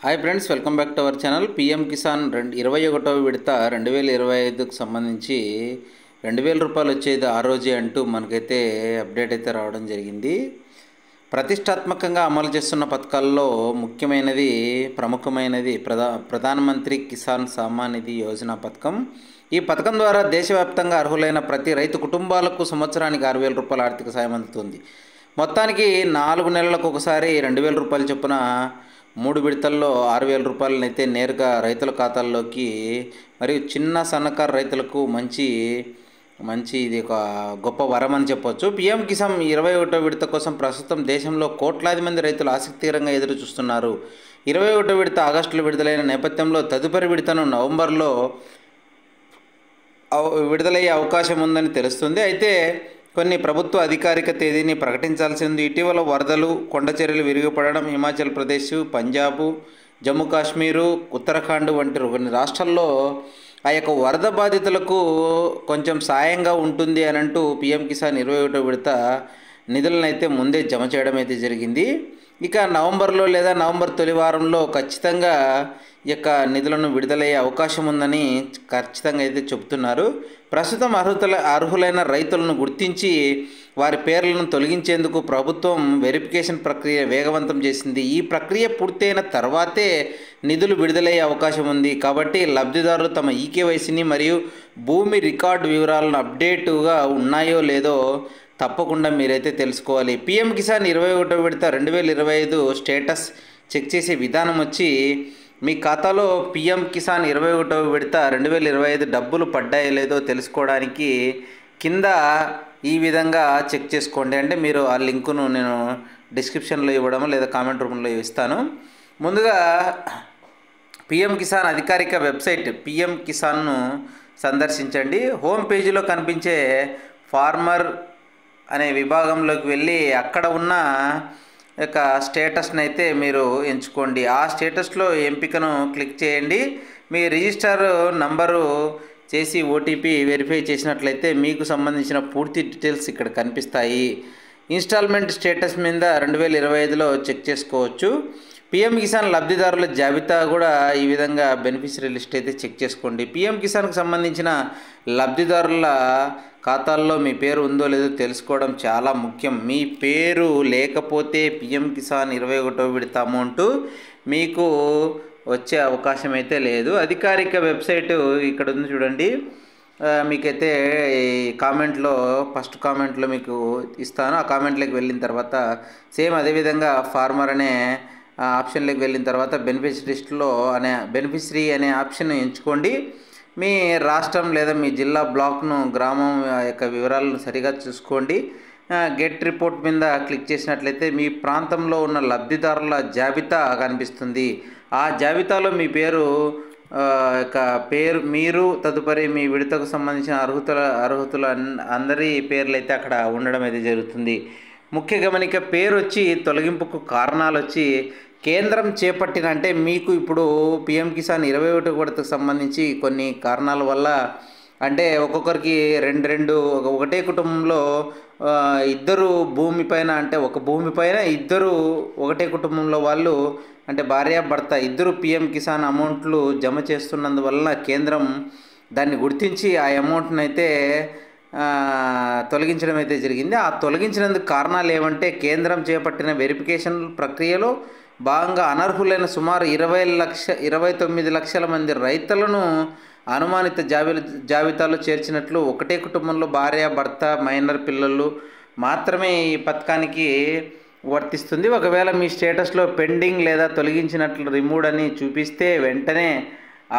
Hi friends, welcome back to our channel. PM Kisan 21వ విడత 2025కు సంబంధించి 2000 రూపాయలు వచ్చేది ఆ రోజే అంటూ మనకైతే అప్డేట్ అయితే రావడం జరిగింది. ప్రతిష్టాత్మకంగా అమలు చేస్తున్న పథకాల్లో ముఖ్యమైనది, ప్రముఖమైనది ప్రధానమంత్రి కిసాన్ సమ్మాన్ నిధి యోజన పథకం. ఈ పథకం ద్వారా దేశవ్యాప్తంగా అర్హులైన ప్రతి రైతు కుటుంబాలకు సంవత్సరానికి 6000 రూపాయల ఆర్థిక సాయం అందుతుంది. మొత్తానికి 4 నెలలకు ఒకసారి 2000 రూపాయల చొప్పున 3 విడతల్లో 6000 రూపాయలనైతే నేరుగా రైతుల ఖాతాల్లోకి, మరియు చిన్న సన్నకారు రైతులకు మంచి ఇది ఒక గొప్ప వరం అని చెప్పొచ్చు. పిఎం కిసాన్ 21వ విడత కోసం ప్రస్తుతం దేశంలో కోట్లాది మంది రైతులు ఆసక్తికరంగా ఎదురు చూస్తున్నారు. 21వ విడత ఆగస్టులో విడుదలైన నేపథ్యంలో తదుపరి విడతను నవంబర్లో విడుదలయ్యే అవకాశం ఉందని తెలుస్తుంది. అయితే కొన్ని ప్రభుత్వ అధికారిక తేదీని ప్రకటించాల్సి ఉంది. ఇటీవల వరదలు, కొండచర్యలు విరిగిపడడం హిమాచల్ ప్రదేశ్, పంజాబ్, జమ్మూ కాశ్మీరు, ఉత్తరాఖండ్ వంటి కొన్ని రాష్ట్రాల్లో ఆ యొక్క వరద బాధితులకు కొంచెం సాయంగా ఉంటుంది అని అంటూ పిఎం కిసాన్ 21వ విడత నిధులను అయితే ముందే జమ చేయడం అయితే జరిగింది. ఇక నవంబర్లో లేదా నవంబర్ తొలి వారంలో ఖచ్చితంగా ఈ యొక్క నిధులను విడుదలయ్యే అవకాశం ఉందని ఖచ్చితంగా అయితే చెబుతున్నారు. ప్రస్తుతం అర్హులైన రైతులను గుర్తించి వారి పేర్లను తొలగించేందుకు ప్రభుత్వం వెరిఫికేషన్ ప్రక్రియ వేగవంతం చేసింది. ఈ ప్రక్రియ పూర్తయిన తర్వాతే నిధులు విడుదలయ్యే అవకాశం ఉంది. కాబట్టి లబ్ధిదారులు తమ ఈకేవైసీని మరియు భూమి రికార్డు వివరాలను అప్డేటుగా ఉన్నాయో లేదో తప్పకుండా మీరైతే తెలుసుకోవాలి. పిఎం కిసాన్ 21వ విడత 2025 స్టేటస్ చెక్ చేసే విధానం వచ్చి, మీ ఖాతాలో పిఎం కిసాన్ 21వ విడత 2025 డబ్బులు పడ్డాయో లేదో తెలుసుకోవడానికి కింద ఈ విధంగా చెక్ చేసుకోండి. అంటే మీరు ఆ లింకును నేను డిస్క్రిప్షన్లో ఇవ్వడం లేదా కామెంట్ రూపంలో ఇస్తాను. ముందుగా పిఎం కిసాన్ అధికారిక వెబ్సైట్ పిఎం కిసాన్ను సందర్శించండి. హోమ్ పేజీలో కనిపించే ఫార్మర్ అనే విభాగంలోకి వెళ్ళి అక్కడ ఉన్న యొక్క స్టేటస్ని అయితే మీరు ఎంచుకోండి. ఆ స్టేటస్లో ఎంపికను క్లిక్ చేయండి. మీ రిజిస్టర్ నంబరు చేసి ఓటీపీ వెరిఫై చేసినట్లయితే మీకు సంబంధించిన పూర్తి డీటెయిల్స్ ఇక్కడ కనిపిస్తాయి. ఇన్స్టాల్మెంట్ స్టేటస్ మీద 2025లో చెక్ చేసుకోవచ్చు. పిఎం కిసాన్ లబ్ధిదారుల జాబితా కూడా ఈ విధంగా బెనిఫిషరీ లిస్ట్ అయితే చెక్ చేసుకోండి. పిఎం కిసాన్కి సంబంధించిన లబ్ధిదారుల ఖాతాల్లో మీ పేరు ఉందో లేదో తెలుసుకోవడం చాలా ముఖ్యం. మీ పేరు లేకపోతే పిఎం కిసాన్ 21వ విడత అమౌంట్ మీకు వచ్చే అవకాశం అయితే లేదు. అధికారిక వెబ్సైటు ఇక్కడ ఉంది చూడండి. మీకైతే ఈ కామెంట్లో ఫస్ట్ కామెంట్లో మీకు ఇస్తాను. ఆ కామెంట్లోకి వెళ్ళిన తర్వాత సేమ్ అదేవిధంగా ఫార్మర్ అనే ఆప్షన్లోకి వెళ్ళిన తర్వాత బెనిఫిషరీ అనే ఆప్షన్ ఎంచుకోండి. మీ రాష్ట్రం లేదా మీ జిల్లా, బ్లాక్ను, గ్రామం యొక్క వివరాలను సరిగా చూసుకోండి. గెట్ రిపోర్ట్ మీద క్లిక్ చేసినట్లయితే మీ ప్రాంతంలో ఉన్న లబ్ధిదారుల జాబితా కనిపిస్తుంది. ఆ జాబితాలో మీ మీరు తదుపరి మీ విడతకు సంబంధించిన అర్హుతుల అందరి పేర్లు అయితే అక్కడ ఉండడం అయితే జరుగుతుంది. ముఖ్య గమనిక, పేరు వచ్చి తొలగింపుకు కారణాలు వచ్చి కేంద్రం చేపట్టిన, అంటే మీకు ఇప్పుడు పిఎం కిసాన్ 21వ విడతకు సంబంధించి కొన్ని కారణాల వల్ల, అంటే ఒక్కొక్కరికి ఒకటే కుటుంబంలో ఇద్దరు భూమిపైన, అంటే ఒక భూమిపైన ఇద్దరు ఒకటే కుటుంబంలో వాళ్ళు, అంటే భార్యాభర్త ఇద్దరు పిఎం కిసాన్ అమౌంట్లు జమ చేస్తున్నందువలన కేంద్రం దాన్ని గుర్తించి ఆ అమౌంట్ని అయితే తొలగించడం అయితే జరిగింది. ఆ తొలగించినందుకు కారణాలు ఏమంటే, కేంద్రం చేపట్టిన వెరిఫికేషన్ ప్రక్రియలో భాగంగా అనర్హులైన సుమారు 29 లక్షల మంది రైతులను అనుమానిత జాబితాలో చేర్చినట్లు, ఒకటే కుటుంబంలో భార్య, భర్త, మైనర్ పిల్లలు మాత్రమే ఈ పథకానికి వర్తిస్తుంది. ఒకవేళ మీ స్టేటస్లో పెండింగ్ లేదా తొలగించినట్లు రిమూవ్ అని చూపిస్తే వెంటనే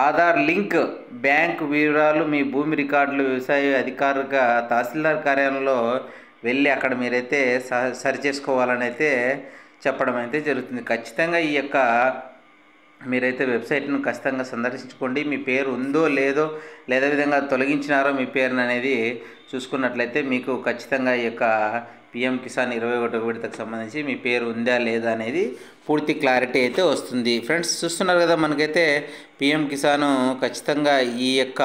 ఆధార్ లింక్, బ్యాంక్ వివరాలు, మీ భూమి రికార్డులు, వ్యవసాయ అధికారిక తహసీల్దార్ కార్యాలయంలో వెళ్ళి అక్కడ మీరైతే సరి చేసుకోవాలని అయితే చెప్పడం అయితే జరుగుతుంది. ఖచ్చితంగా ఈ యొక్క మీరైతే వెబ్సైట్ను ఖచ్చితంగా సందర్శించుకోండి. మీ పేరు ఉందో లేదో, లేదా విధంగా తొలగించినారో మీ పేరును అనేది చూసుకున్నట్లయితే మీకు ఖచ్చితంగా ఈ యొక్క పిఎం కిసాన్ 21వ విడతకు సంబంధించి మీ పేరు ఉందా లేదా అనేది పూర్తి క్లారిటీ అయితే వస్తుంది. ఫ్రెండ్స్ చూస్తున్నారు కదా, మనకైతే పిఎం కిసాన్ ఖచ్చితంగా ఈ యొక్క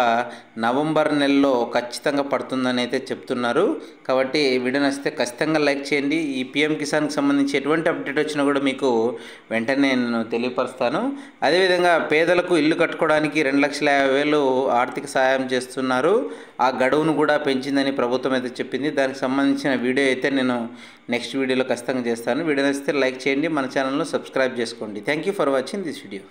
నవంబర్ నెలలో ఖచ్చితంగా పడుతుందని అయితే చెప్తున్నారు. కాబట్టి వీడియో నచ్చితే ఖచ్చితంగా లైక్ చేయండి. ఈ పిఎం కిసాన్కి సంబంధించి ఎటువంటి అప్డేట్ వచ్చినా కూడా మీకు వెంటనే నేను తెలియపరుస్తాను. అదేవిధంగా పేదలకు ఇల్లు కట్టుకోవడానికి 2,50,000 ఆర్థిక సహాయం చేస్తున్నారు. ఆ గడువును కూడా పెంచిందని ప్రభుత్వం అయితే చెప్పింది. దానికి సంబంధించిన వీడియో అయితే నేను నెక్స్ట్ వీడియోలో ఖచ్చితంగా చేస్తాను. వీడియో నచ్చితే లైక్ చేయండి, మన ఛానల్ను సబ్స్క్రైబ్ చేసుకోండి. Thank you for watching this video.